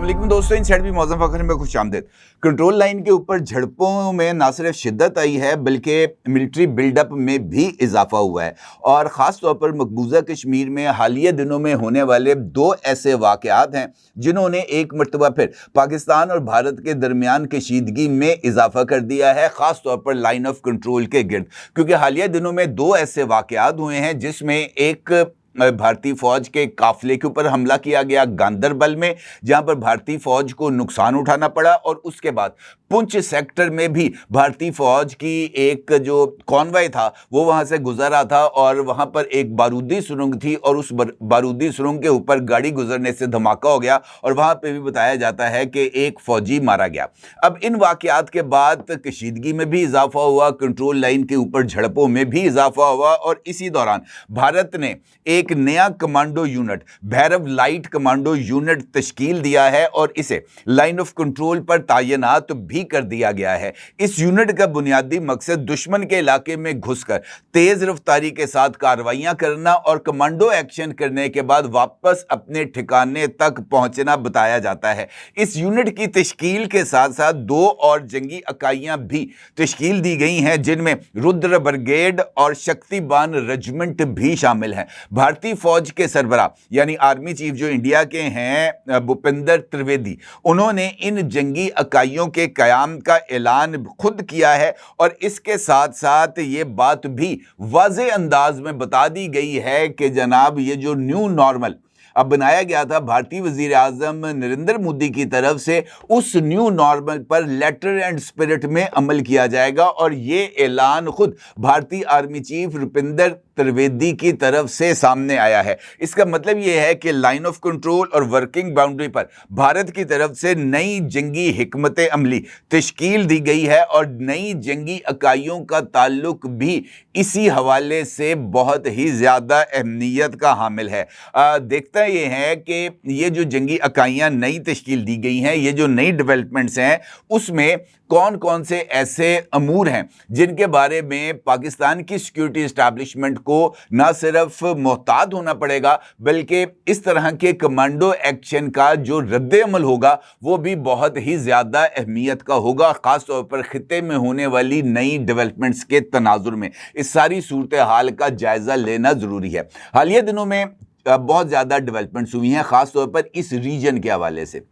अस्सलामुअलैकुम दोस्तों, इन साइड भी मौज़म फ़खर में खुशामदीद। कंट्रोल लाइन के ऊपर झड़पों में ना सिर्फ शिद्दत आई है बल्कि मिलिट्री बिल्डअप में भी इजाफा हुआ है और ख़ास तौर पर मकबूजा कश्मीर में हालिया दिनों में होने वाले दो ऐसे वाक़यात हैं जिन्होंने एक मरतबा फिर पाकिस्तान और भारत के दरमियान कशीदगी में इजाफा कर दिया है, ख़ास तौर पर लाइन ऑफ कंट्रोल के गिर्द। क्योंकि हालिया दिनों में दो ऐसे वाक़यात हुए हैं जिसमें एक भारतीय फौज के काफिले के ऊपर हमला किया गया गांदरबल में, जहां पर भारतीय फौज को नुकसान उठाना पड़ा, और उसके बाद पुंछ सेक्टर में भी भारतीय फौज की एक जो कॉन्वॉय था वो वहां से गुजर रहा था और वहां पर एक बारूदी सुरंग थी और उस बारूदी सुरंग के ऊपर गाड़ी गुजरने से धमाका हो गया और वहां पे भी बताया जाता है कि एक फौजी मारा गया। अब इन वाकयात के बाद कशीदगी में भी इजाफा हुआ, कंट्रोल लाइन के ऊपर झड़पों में भी इजाफा हुआ और इसी दौरान भारत ने एक नया commando unit Bhairav light commando unit तश्कील दिया है और इसे लाइन ऑफ कंट्रोल पर तैनात भी कर दिया गया है। इस यूनिट का बुनियादी मकसद दुश्मन के इलाके में घुसकर तेज रफ्तारी के साथ कार्रवाइयां करना और कमांडो एक्शन करने के बाद वापस अपने ठिकाने तक पहुंचना बताया जाता है। इस यूनिट की तश्कील के साथ साथ दो और जंगी इकाइयां भी तश्कील दी गई हैं जिनमें रुद्र ब्रिगेड और शक्तिबान रेजिमेंट भी शामिल हैं। भारतीय फौज के सरबराह यानी आर्मी चीफ जो इंडिया के हैं भूपेंद्र त्रिवेदी, उन्होंने इन जंगी इकाइयों के क़याम का ऐलान खुद किया है और इसके साथ साथ ये बात भी वाज़े अंदाज में बता दी गई है कि जनाब ये जो न्यू नॉर्मल अब बनाया गया था भारतीय वज़ीर आज़म नरेंद्र मोदी की तरफ से, उस न्यू नॉर्मल पर लेटर एंड स्पिरिट में अमल किया जाएगा और ये ऐलान खुद भारतीय आर्मी चीफ भूपेंद्र त्रिवेदी की तरफ से सामने आया है। इसका मतलब ये है कि लाइन ऑफ कंट्रोल और वर्किंग बाउंड्री पर भारत की तरफ से नई जंगी हिकमत अमली तश्कील दी गई है और नई जंगी इकाइयों का ताल्लुक भी इसी हवाले से बहुत ही ज़्यादा अहमियत का हामिल है। देखता ये है कि ये जो जंगी इकाइयाँ नई तश्कील दी गई हैं, ये जो नई डेवलपमेंट्स हैं, उसमें कौन कौन से ऐसे अमूर हैं जिनके बारे में पाकिस्तान की सिक्योरिटी इस्टेब्लिशमेंट को ना सिर्फ मोहतात होना पड़ेगा बल्कि इस तरह के कमांडो एक्शन का जो रद्द अमल होगा वो भी बहुत ही ज़्यादा अहमियत का होगा, ख़ास तौर पर खित्ते में होने वाली नई डेवलपमेंट्स के तनाजुर में इस सारी सूरत हाल का जायज़ा लेना ज़रूरी है। हालिया दिनों में बहुत ज़्यादा डेवलपमेंट्स हुई हैं, ख़ास तौर पर इस रीजन के हवाले से।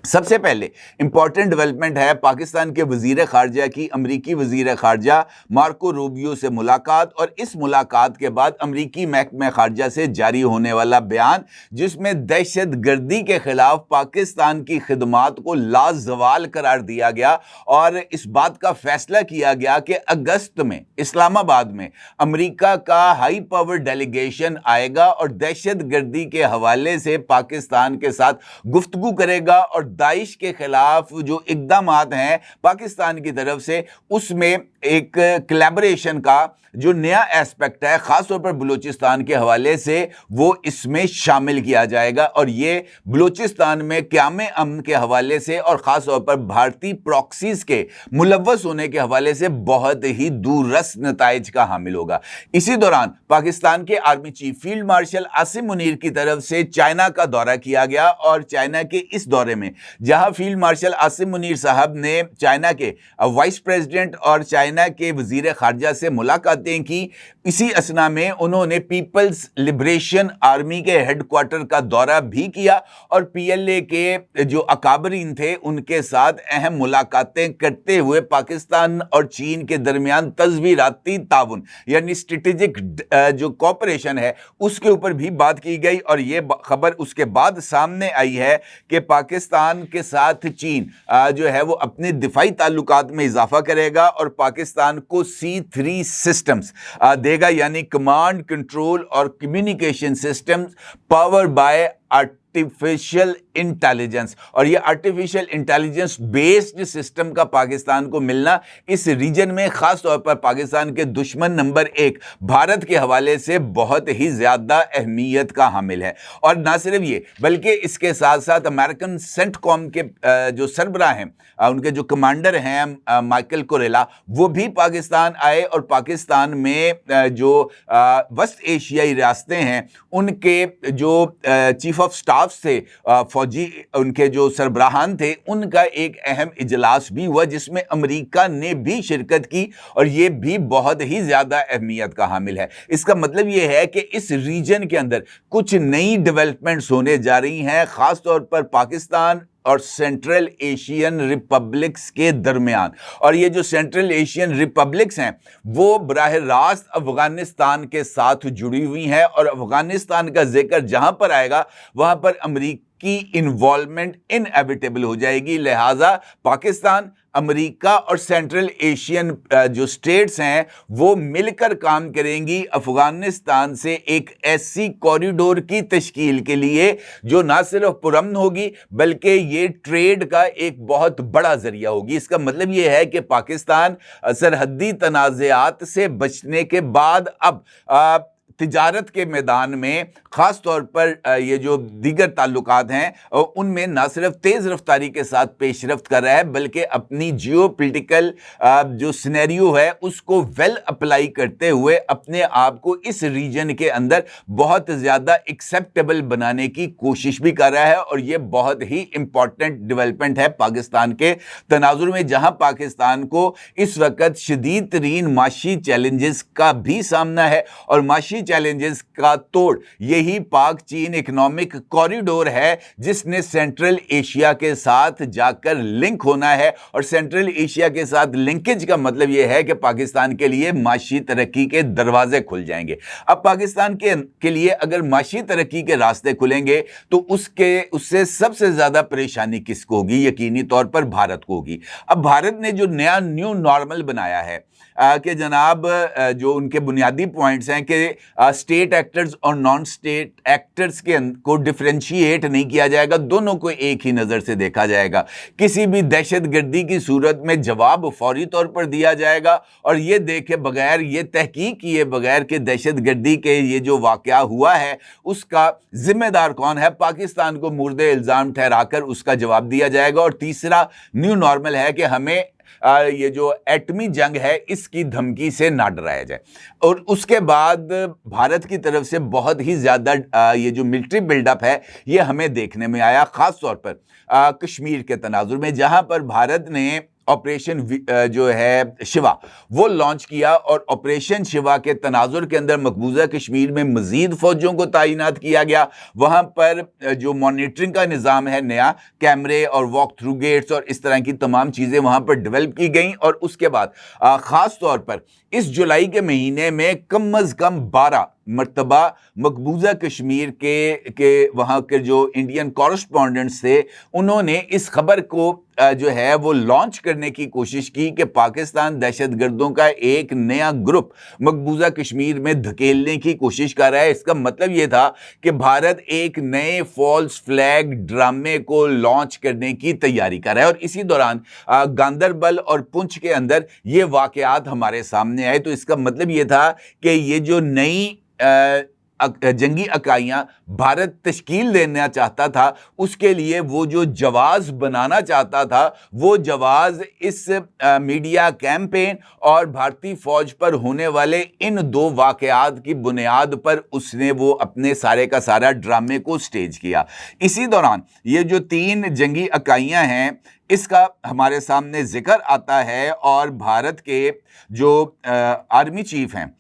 सबसे पहले इंपॉर्टेंट डेवलपमेंट है पाकिस्तान के वजीर खारजा की अमरीकी वजीर खारजा मार्को रूबियो से मुलाकात और इस मुलाकात के बाद अमरीकी महकमा खारजा से जारी होने वाला बयान जिसमें दहशत गर्दी के खिलाफ पाकिस्तान की खिदमात को लाजवाल करार दिया गया और इस बात का फैसला किया गया कि अगस्त में इस्लामाबाद में अमरीका का हाई पावर डेलीगेशन आएगा और दहशत गर्दी के हवाले से पाकिस्तान के साथ गुफ्तगू करेगा और दाइश के खिलाफ जो इक़दामात हैं पाकिस्तान की तरफ से उसमें एक कोलैबोरेशन का जो नया एस्पेक्ट है ख़ास तौर पर बलूचिस्तान के हवाले से वो इसमें शामिल किया जाएगा और ये बलूचिस्तान में क़याम अमन के हवाले से और ख़ास तौर पर भारतीय प्रॉक्सीज़ के मुलव्वस होने के हवाले से बहुत ही दूररस नताइज का हामिल होगा। इसी दौरान पाकिस्तान के army chief field marshal Asim Munir की तरफ से चाइना का दौरा किया गया और चाइना के इस दौरे में जहां फील्ड मार्शल आसिम मुनीर साहब ने चाइना के वाइस प्रेसिडेंट और चाइना के वजीर खारजा से मुलाकातें की, इसी असना में उन्होंने पीपल्स लिबरेशन आर्मी के हेडक्वार्टर का दौरा भी किया और पीएलए के जो अकाबरीन थे उनके साथ अहम मुलाकातें करते हुए पाकिस्तान और चीन के दरमियान तस्वीराती ताउन यानी स्ट्रेटेजिक जो कोऑपरेशन है उसके ऊपर भी बात की गई और ये खबर उसके बाद सामने आई है कि पाकिस्तान के साथ चीन जो है वो अपने दिफाई ताल्लुकात में इजाफा करेगा और पाकिस्तान को C3 सिस्टम्स देगा यानी कमांड कंट्रोल और communication systems power bye artificial intelligence और ये आर्टिफिशियल इंटेलिजेंस बेस्ड सिस्टम का पाकिस्तान को मिलना इस रीजन में खास तौर पर पाकिस्तान के दुश्मन नंबर 1 भारत के हवाले से बहुत ही ज़्यादा अहमियत का हामिल है। और ना सिर्फ ये बल्कि इसके साथ साथ अमेरिकन सेंटकॉम के जो सरबराह हैं उनके जो कमांडर हैं माइकल कोरेला वो भी पाकिस्तान आए और पाकिस्तान में जो वेस्ट एशियाई रियासतें हैं उनके जो चीफ ऑफ स्टाफ स्टाफ से फौजी उनके जो सरबराहान थे उनका एक अहम इजलास भी हुआ जिसमें अमेरिका ने भी शिरकत की और ये भी बहुत ही ज़्यादा अहमियत का हामिल है। इसका मतलब ये है कि इस रीजन के अंदर कुछ नई डेवलपमेंट्स होने जा रही हैं, ख़ास तौर पर पाकिस्तान और सेंट्रल एशियन रिपब्लिक्स के दरमियान। और ये जो सेंट्रल एशियन रिपब्लिक्स हैं वो बराह रास्त अफगानिस्तान के साथ जुड़ी हुई हैं और अफगानिस्तान का जिक्र जहां पर आएगा वहां पर अमेरिकी इन्वॉल्वमेंट इनएविटेबल हो जाएगी। लिहाजा पाकिस्तान, अमेरिका और सेंट्रल एशियन जो स्टेट्स हैं वो मिलकर काम करेंगी अफगानिस्तान से एक ऐसी कॉरिडोर की तश्कील के लिए जो ना सिर्फ पुरअमन होगी बल्कि ये ट्रेड का एक बहुत बड़ा जरिया होगी। इसका मतलब ये है कि पाकिस्तान सरहदी तनाज़ात से बचने के बाद अब तिजारत के मैदान में ख़ास तौर पर ये जो दीगर ताल्लुकात हैं उनमें ना सिर्फ तेज़ रफ्तारी के साथ पेशरफ्त कर रहा है बल्कि अपनी जियोपॉलिटिकल जो सिनेरियो है उसको वेल अप्लाई करते हुए अपने आप को इस रीजन के अंदर बहुत ज़्यादा एक्सेप्टेबल बनाने की कोशिश भी कर रहा है। और ये बहुत ही इम्पॉर्टेंट डेवलपमेंट है पाकिस्तान के तनाजुर में, जहां पाकिस्तान को इस वक्त शदीद तरीन माशी चैलेंजेस का भी सामना है और माशी चैलेंजेस का तोड़ यही पाक चीन इकोनॉमिक कॉरिडोर है जिसने सेंट्रल एशिया के साथ जाकर लिंक होना है। और सेंट्रल एशिया के साथ लिंकेज का मतलब यह है कि पाकिस्तान के लिए माशी तरक्की के दरवाजे खुल जाएंगे। अब पाकिस्तान के लिए अगर माशी तरक्की के रास्ते खुलेंगे तो उससे सबसे ज्यादा परेशानी किसको होगी? यकीनी तौर पर भारत को होगी। अब भारत ने जो नया न्यू नॉर्मल बनाया है कि जनाब जो उनके बुनियादी पॉइंट्स हैं कि स्टेट एक्टर्स और नॉन स्टेट एक्टर्स को डिफरेंशिएट नहीं किया जाएगा, दोनों को एक ही नज़र से देखा जाएगा। किसी भी दहशतगर्दी की सूरत में जवाब फौरी तौर पर दिया जाएगा और ये देखे बगैर, ये तहकीक किए बगैर कि दहशतगर्दी के ये जो वाक़या हुआ है उसका जिम्मेदार कौन है, पाकिस्तान को मुर्दे इल्ज़ाम ठहराकर उसका जवाब दिया जाएगा। और तीसरा न्यू नॉर्मल है कि हमें ये जो एटमी जंग है इसकी धमकी से ना डराया जाए। और उसके बाद भारत की तरफ से बहुत ही ज़्यादा ये जो मिलिट्री बिल्डअप है ये हमें देखने में आया, ख़ास तौर पर कश्मीर के तनाजुर में, जहां पर भारत ने ऑपरेशन जो है शिवा वो लॉन्च किया और ऑपरेशन शिवा के तनाजुर के अंदर मकबूजा कश्मीर में मजीद फौजियों को तैनात किया गया। वहाँ पर जो मॉनिटरिंग का निज़ाम है, नया कैमरे और वॉक थ्रू गेट्स और इस तरह की तमाम चीज़ें वहाँ पर डेवलप की गई। और उसके बाद ख़ास तौर पर इस जुलाई के महीने में कम अज़ कम 12 मरतबा मकबूजा कश्मीर के वहाँ के जो इंडियन कॉरेस्पॉन्डेंट्स थे उन्होंने इस खबर को जो है वो लॉन्च करने की कोशिश की कि पाकिस्तान दहशतगर्दों का एक नया ग्रुप मकबूजा कश्मीर में धकेलने की कोशिश कर रहा है। इसका मतलब ये था कि भारत एक नए फॉल्स फ्लैग ड्रामे को लॉन्च करने की तैयारी कर रहा है। और इसी दौरान गांदरबल और पुंछ के अंदर ये वाक़यात हमारे सामने आए। तो इसका मतलब ये था कि ये जो नई जंगी इकाइयाँ भारत तश्कील देना चाहता था उसके लिए वो जो जवाज़ बनाना चाहता था वो जवाज़ इस मीडिया कैंपेन और भारतीय फ़ौज पर होने वाले इन दो वाक़यात की बुनियाद पर उसने वो अपने सारे का सारा ड्रामे को स्टेज किया। इसी दौरान ये जो 3 जंगी इकाइयाँ हैं इसका हमारे सामने जिक्र आता है और भारत के जो आर्मी चीफ हैं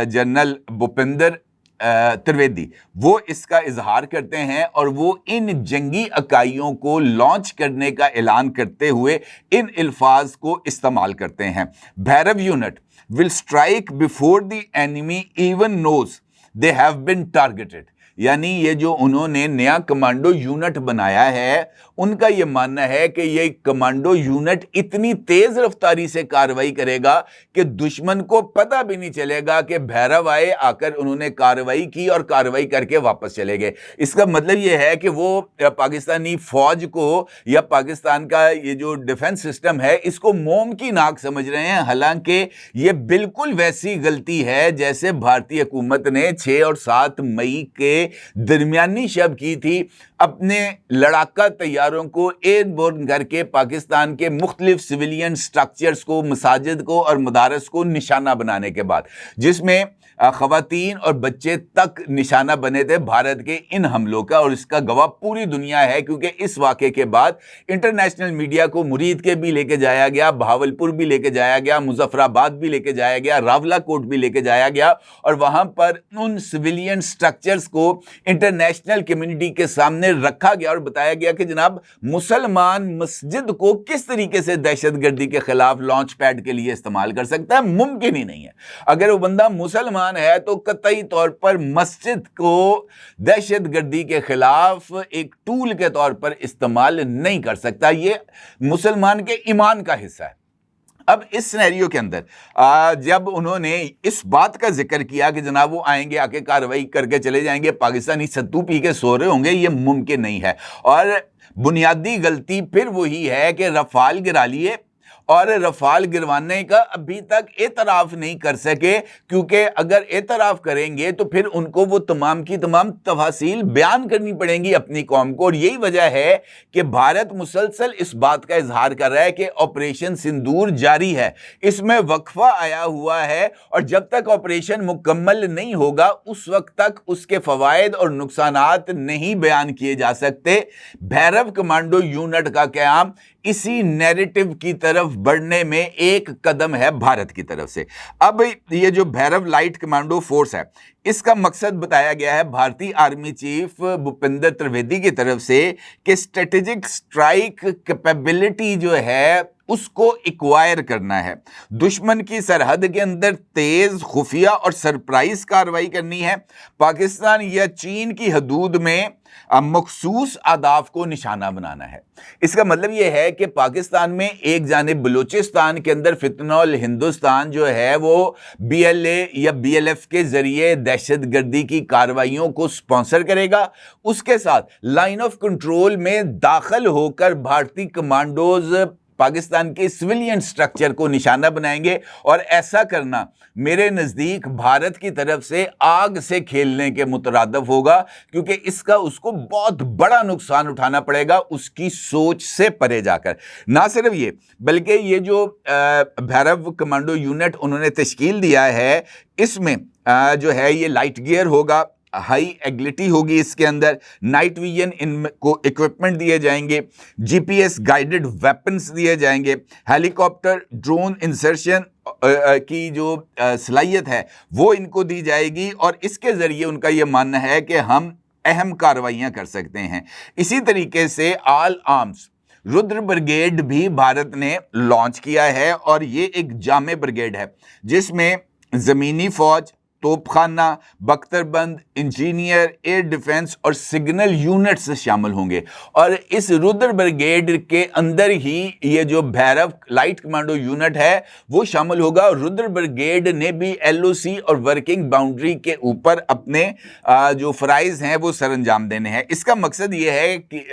जनरल भूपेंद्र त्रिवेदी वो इसका इजहार करते हैं और वो इन जंगी इकाइयों को लॉन्च करने का ऐलान करते हुए इन अल्फाज को इस्तेमाल करते हैं। Bhairav unit will strike before the enemy even knows they have been targeted. यानी ये जो उन्होंने नया कमांडो यूनिट बनाया है उनका ये मानना है कि ये कमांडो यूनिट इतनी तेज रफ्तारी से कार्रवाई करेगा कि दुश्मन को पता भी नहीं चलेगा कि भैरव आए, आकर उन्होंने कार्रवाई की और कार्रवाई करके वापस चले गए। इसका मतलब ये है कि वो पाकिस्तानी फौज को या पाकिस्तान का ये जो डिफेंस सिस्टम है इसको मोम की नाक समझ रहे हैं। हालांकि ये बिल्कुल वैसी गलती है जैसे भारतीय हुकूमत ने 6 और 7 मई के दरमियानी शब की थी, अपने लड़ाका तैयारों को एयरबोर्न करके पाकिस्तान के मुख्तलिफ सिविलियन स्ट्रक्चर्स को, मसाजिद को और मदारस को निशाना बनाने के बाद, जिसमें خواتین اور بچے تک نشانہ بنے تھے بھارت کے ان حملوں کا، اور اس کا گواہ پوری دنیا ہے، کیونکہ اس واقعے کے بعد انٹرنیشنل میڈیا کو مرید کے بھی لے کے جایا گیا، بہاولپور بھی لے کے جایا گیا، مظفر آباد بھی لے کے جایا گیا، راولا کوٹ بھی لے کے جایا گیا، اور وہاں پر ان سویلین سٹرکچرز کو انٹرنیشنل کمیونٹی کے سامنے رکھا گیا اور بتایا گیا کہ جناب مسلمان مسجد کو کس طریقے سے دہشت گردی کے خلاف لانچ پیڈ کے لیے استعمال کر سکتا ہے، ممکن ہی نہیں ہے۔ اگر وہ بندہ مسلمان ہے تو قطعی طور پر مسجد کو دہشت گردی کے خلاف ایک ٹول کے طور پر استعمال نہیں کر سکتا، یہ مسلمان کے ایمان کا حصہ ہے۔ اب اس سینیریو کے اندر جب انہوں نے اس بات کا ذکر کیا کہ جناب وہ آئیں گے، آ کے کارروائی کر کے چلے جائیں گے، پاکستانی ستو پی کے سو رہے ہوں گے، یہ ممکن نہیں ہے۔ اور بنیادی غلطی پھر وہی ہے کہ رفال گرا لیے، اور رفال گروانے کا ابھی تک اعتراف نہیں کر سکے، کیونکہ اگر اعتراف کریں گے تو پھر ان کو وہ تمام کی تمام تفاصیل بیان کرنی پڑیں گی اپنی قوم کو، اور یہی وجہ ہے کہ بھارت مسلسل اس بات کا اظہار کر رہا ہے کہ آپریشن سندور جاری ہے، اس میں وقفہ آیا ہوا ہے، اور جب تک آپریشن مکمل نہیں ہوگا اس وقت تک اس کے فوائد اور نقصانات نہیں بیان کیے جا سکتے۔ بھیرو کمانڈو یونٹ کا قیام اسی نیریٹو کی طرف بڑھنے میں ایک قدم ہے بھارت کی طرف سے۔ اب یہ جو بھیرو لائٹ کمانڈو فورس ہے، اس کا مقصد بتایا گیا ہے بھارتی آرمی چیف بھوپندر ترویدی کی طرف سے کہ اسٹریٹجک سٹرائک کیپیبلٹی جو ہے اس کو ایکوائر کرنا ہے، دشمن کی سرحد کے اندر تیز خفیہ اور سرپرائز کارروائی کرنی ہے، پاکستان یا چین کی حدود میں مخصوص اہداف کو نشانہ بنانا ہے۔ اس کا مطلب یہ ہے کہ پاکستان میں ایک جانب بلوچستان کے اندر فتنہ الہندوستان جو ہے وہ بی ایل اے یا بی ایل ایف کے ذریعے دہشت گردی کی کارروائیوں کو سپانسر کرے گا، اس کے ساتھ لائن آف کنٹرول میں داخل ہو کر بھارتی کمانڈوز پاکستان کے سویلین سٹرکچر کو نشانہ بنائیں گے، اور ایسا کرنا میرے نزدیک بھارت کی طرف سے آگ سے کھیلنے کے مترادف ہوگا، کیونکہ اس کا اس کو بہت بڑا نقصان اٹھانا پڑے گا اس کی سوچ سے پرے جا کر۔ نہ صرف یہ بلکہ یہ جو بھیرو کمانڈو یونٹ انہوں نے تشکیل دیا ہے، اس میں جو ہے یہ لائٹ گیئر ہوگا، ہائی ایگلٹی ہوگی، اس کے اندر نائٹ ویژن ان کو اکوپمنٹ دیے جائیں گے، جی پی ایس گائیڈڈ ویپنز دیے جائیں گے، ہیلی کاپٹر ڈرون انسرشن کی جو صلاحیت ہے وہ ان کو دی جائے گی، اور اس کے ذریعے ان کا یہ ماننا ہے کہ ہم اہم کارروائیاں کر سکتے ہیں۔ اسی طریقے سے آل آرمز رودر بریگیڈ بھی بھارت نے لانچ کیا ہے، اور یہ ایک جامع بریگیڈ ہے جس میں زمینی فوج، توپ خانہ، بختر بند، انجینئر، ایئر ڈیفنس اور سگنل یونٹس شامل ہوں گے، اور اس رودر بریگیڈ کے اندر ہی یہ جو بھیرو لائٹ کمانڈو یونٹ ہے وہ شامل ہوگا، اور رودر بریگیڈ نے بھی ایل او سی اور ورکنگ باؤنڈری کے اوپر اپنے جو فرائض ہیں وہ سر انجام دینے ہیں۔ اس کا مقصد یہ ہے کہ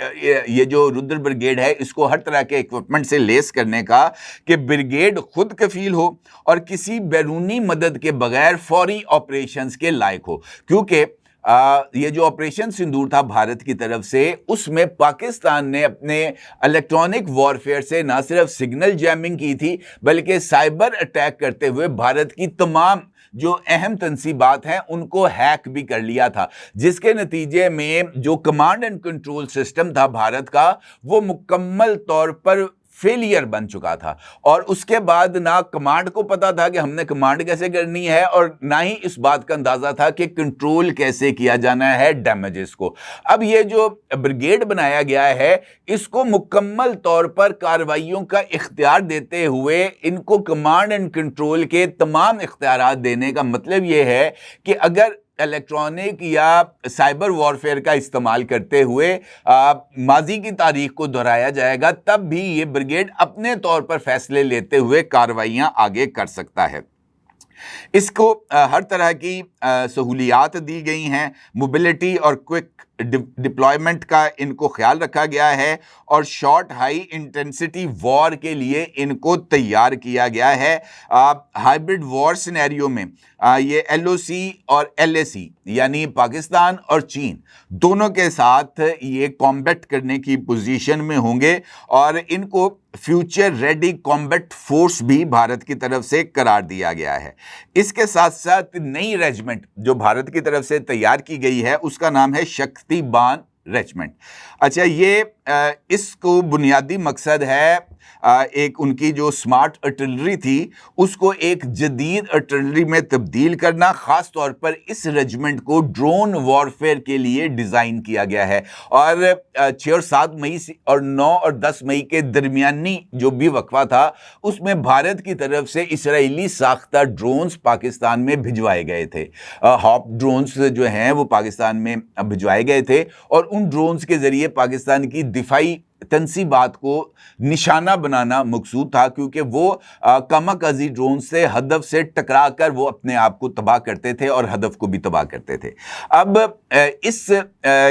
یہ جو رودر بریگیڈ ہے اس کو ہر طرح کے ایکوپمنٹ سے لیس کرنے کا کہ بریگیڈ خود کفیل ہو اور کسی بیرونی مدد کے بغیر فوری آپریشنز کے لائق ہو، کیونکہ یہ جو آپریشن سندور تھا بھارت کی طرف سے، اس میں پاکستان نے اپنے الیکٹرانک وارفیئر سے نہ صرف سگنل جیمنگ کی تھی بلکہ سائبر اٹیک کرتے ہوئے بھارت کی تمام جو اہم تنصیبات ہیں ان کو ہیک بھی کر لیا تھا، جس کے نتیجے میں جو کمانڈ اینڈ کنٹرول سسٹم تھا بھارت کا وہ مکمل طور پر فیلئر بن چکا تھا، اور اس کے بعد نہ کمانڈ کو پتا تھا کہ ہم نے کمانڈ کیسے کرنی ہے، اور نہ ہی اس بات کا اندازہ تھا کہ کنٹرول کیسے کیا جانا ہے ڈیمیجز کو۔ اب یہ جو بریگیڈ بنایا گیا ہے اس کو مکمل طور پر کارروائیوں کا اختیار دیتے ہوئے ان کو کمانڈ اینڈ کنٹرول کے تمام اختیارات دینے کا مطلب یہ ہے کہ اگر الیکٹرانک یا سائبر وارفیئر کا استعمال کرتے ہوئے ماضی کی تاریخ کو دہرایا جائے گا تب بھی یہ بریگیڈ اپنے طور پر فیصلے لیتے ہوئے کارروائیاں آگے کر سکتا ہے۔ اس کو ہر طرح کی सहूलियात दी गई हैं, मोबिलिटी और क्विक डिप्लॉयमेंट का इनको ख्याल रखा गया है और शॉर्ट हाई इंटेंसिटी वॉर के लिए इनको तैयार किया गया है। हाइब्रिड वॉर सिनेरियो में ये LOC और LAC यानी पाकिस्तान और चीन दोनों के साथ ये कॉम्बैट करने की पोजीशन में होंगे और इनको फ्यूचर रेडी कॉम्बैट फोर्स भी भारत की तरफ से करार दिया गया है। इसके साथ साथ नई रेजिमेंट जो भारत की तरफ से तैयार की गई है उसका नाम है शक्तिबान रेजिमेंट। अच्छा, ये इसको बुनियादी मकसद है एक उनकी जो स्मार्ट आर्टिलरी थी उसको एक जदीद आर्टिलरी में तब्दील करना, ख़ास तौर पर इस रेजिमेंट को ड्रोन वॉरफेयर के लिए डिज़ाइन किया गया है। और 6 और 7 मई और 9 और 10 मई के दरमियानी जो भी वक्फा था उसमें भारत की तरफ से इसराइली साख्ता ड्रोन्स पाकिस्तान में भिजवाए गए थे। हॉप ड्रोन्स जो हैं वो पाकिस्तान में भिजवाए गए थे और उन ड्रोन्स के ज़रिए पाकिस्तान की दिफाई तंसीबात को निशाना बनाना मकसूद था, क्योंकि वो कमाकाजी ड्रोन से हदफ से टकरा कर वो अपने आप को तबाह करते थे और हदफ को भी तबाह करते थे। अब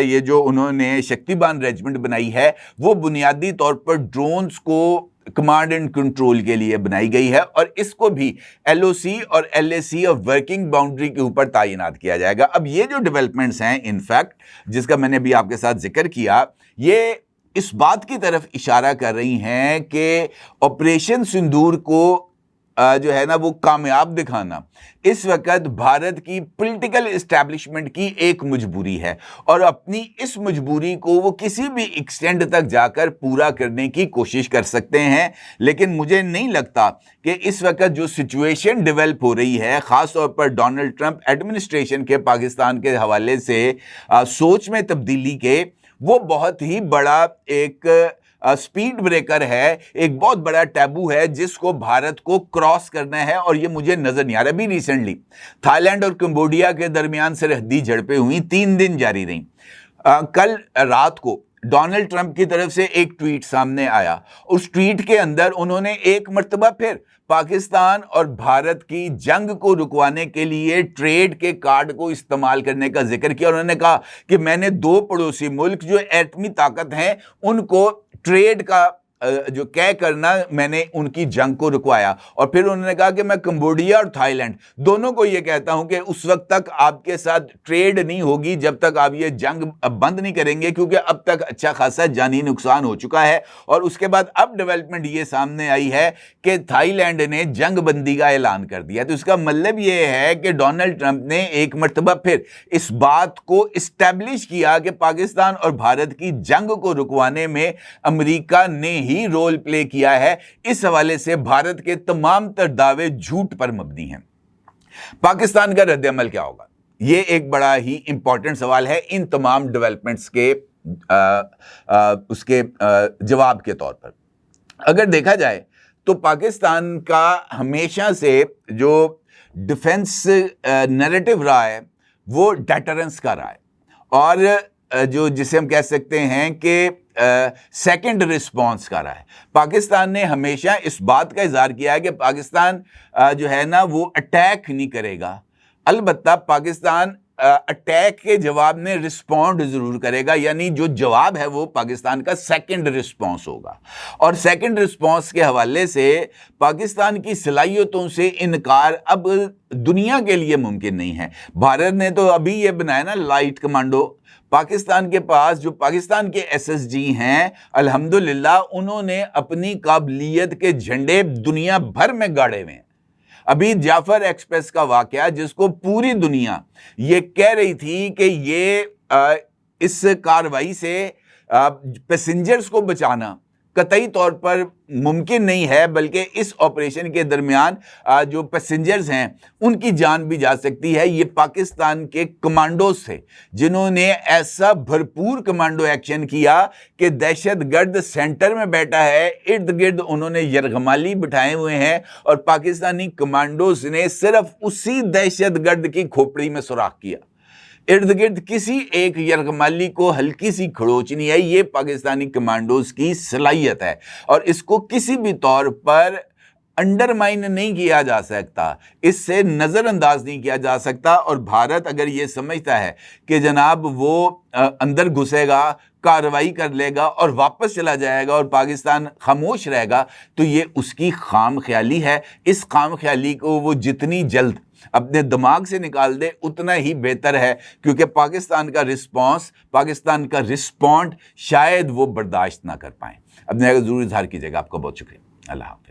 ये जो उन्होंने शक्तिबान रेजिमेंट बनाई है वो बुनियादी तौर पर ड्रोन्स को कमांड एंड कंट्रोल के लिए बनाई गई है और इसको भी LOC और LAC और वर्किंग बाउंड्री के ऊपर तैनात किया जाएगा। अब ये जो डेवलपमेंट्स हैं इनफैक्ट जिसका मैंने भी आपके साथ जिक्र किया, ये इस बात की तरफ इशारा कर रही हैं कि ऑपरेशन सिंदूर को जो है ना वो कामयाब दिखाना इस वक्त भारत की पॉलिटिकल एस्टैब्लिशमेंट की एक मजबूरी है और अपनी इस मजबूरी को वो किसी भी एक्सटेंड तक जाकर पूरा करने की कोशिश कर सकते हैं। लेकिन मुझे नहीं लगता कि इस वक्त जो सिचुएशन डेवलप हो रही है, ख़ास तौर पर डोनाल्ड ट्रंप एडमिनिस्ट्रेशन के पाकिस्तान के हवाले से सोच में तब्दीली के, वो बहुत ही बड़ा एक स्पीड ब्रेकर है, एक बहुत बड़ा टैबू है जिसको भारत को क्रॉस करना है और ये मुझे नजर नहीं आ रहा। अभी रिसेंटली थाईलैंड और कंबोडिया के दरमियान सरहदी झड़पें हुई, 3 दिन जारी रहीं। कल रात को डोनाल्ड ट्रंप की तरफ से एक ट्वीट सामने आया। उस ट्वीट के अंदर उन्होंने एक मर्तबा फिर पाकिस्तान और भारत की जंग को रुकवाने के लिए ट्रेड के कार्ड को इस्तेमाल करने का जिक्र किया। उन्होंने कहा कि मैंने 2 पड़ोसी मुल्क जो एटमी ताकत हैं उनको ट्रेड का जो कह करना मैंने उनकी जंग को रुकवाया। और फिर उन्होंने कहा कि मैं कंबोडिया और थाईलैंड दोनों को यह कहता हूं कि उस वक्त तक आपके साथ ट्रेड नहीं होगी जब तक आप ये जंग बंद नहीं करेंगे, क्योंकि अब तक अच्छा खासा जानी नुकसान हो चुका है। और उसके बाद अब डेवलपमेंट ये सामने आई है कि थाईलैंड ने जंग बंदी का ऐलान कर दिया। तो इसका मतलब ये है कि डोनाल्ड ट्रंप ने एक मर्तबा फिर इस बात को इस्टेब्लिश किया कि पाकिस्तान और भारत की जंग को रुकवाने में अमेरिका ने ही रोल प्ले किया है। इस हवाले से भारत के तमाम तर दावे झूठ पर मबनी हैं। पाकिस्तान का रद्द-ए-अमल क्या होगा, ये एक बड़ा ही इंपॉर्टेंट सवाल है इन तमाम डेवलपमेंट्स के उसके जवाब के तौर पर। अगर देखा जाए तो पाकिस्तान का हमेशा से जो डिफेंस नैरेटिव रहा है वो डेटरेंस का रहा है और जो जिसे हम कह सकते हैं कि सेकंड रिस्पॉन्स का रहा है। पाकिस्तान ने हमेशा इस बात का इजहार किया है कि पाकिस्तान जो है ना वो अटैक नहीं करेगा, अलबत्ता पाकिस्तान अटैक के जवाब में रिस्पॉन्ड जरूर करेगा, यानी जो जवाब है वो पाकिस्तान का सेकंड रिस्पॉन्स होगा। और सेकंड रिस्पॉन्स के हवाले से पाकिस्तान की सलाहियतों से इनकार अब दुनिया के लिए मुमकिन नहीं है। भारत ने तो अभी ये बनाया ना लाइट कमांडो, पाकिस्तान के पास जो पाकिस्तान के SSG हैं अल्हम्दुलिल्लाह उन्होंने अपनी काबिलियत के झंडे दुनिया भर में गाड़े हुए हैं। अभी जाफर एक्सप्रेस का वाकया जिसको पूरी दुनिया ये कह रही थी कि ये इस कार्रवाई से पैसेंजर्स को बचाना कतई तौर पर मुमकिन नहीं है, बल्कि इस ऑपरेशन के दरमियान जो पैसेंजर्स हैं उनकी जान भी जा सकती है। ये पाकिस्तान के कमांडोज थे जिन्होंने ऐसा भरपूर कमांडो एक्शन किया कि दहशतगर्द सेंटर में बैठा है, इर्द गिर्द उन्होंने यरगमाली बिठाए हुए हैं और पाकिस्तानी कमांडोज ने सिर्फ उसी दहशतगर्द की खोपड़ी में सुराख किया। इर्द गिर्द किसी एक यरगमाली को हल्की सी खड़ोच नहीं है। ये पाकिस्तानी कमांडोज की सलाहियत है और इसको किसी भी तौर पर انڈرمائن نہیں کیا جا سکتا، اس سے نظر انداز نہیں کیا جا سکتا۔ اور بھارت اگر یہ سمجھتا ہے کہ جناب وہ اندر گھسے گا، کارروائی کر لے گا اور واپس چلا جائے گا اور پاکستان خاموش رہے گا، تو یہ اس کی خام خیالی ہے۔ اس خام خیالی کو وہ جتنی جلد اپنے دماغ سے نکال دے اتنا ہی بہتر ہے، کیونکہ پاکستان کا رسپانس، پاکستان کا رسپونڈ شاید وہ برداشت نہ کر پائیں۔ اپنے ضرور اظہار کیجیے گا۔ آپ کا بہت شکریہ۔ اللہ حافظ۔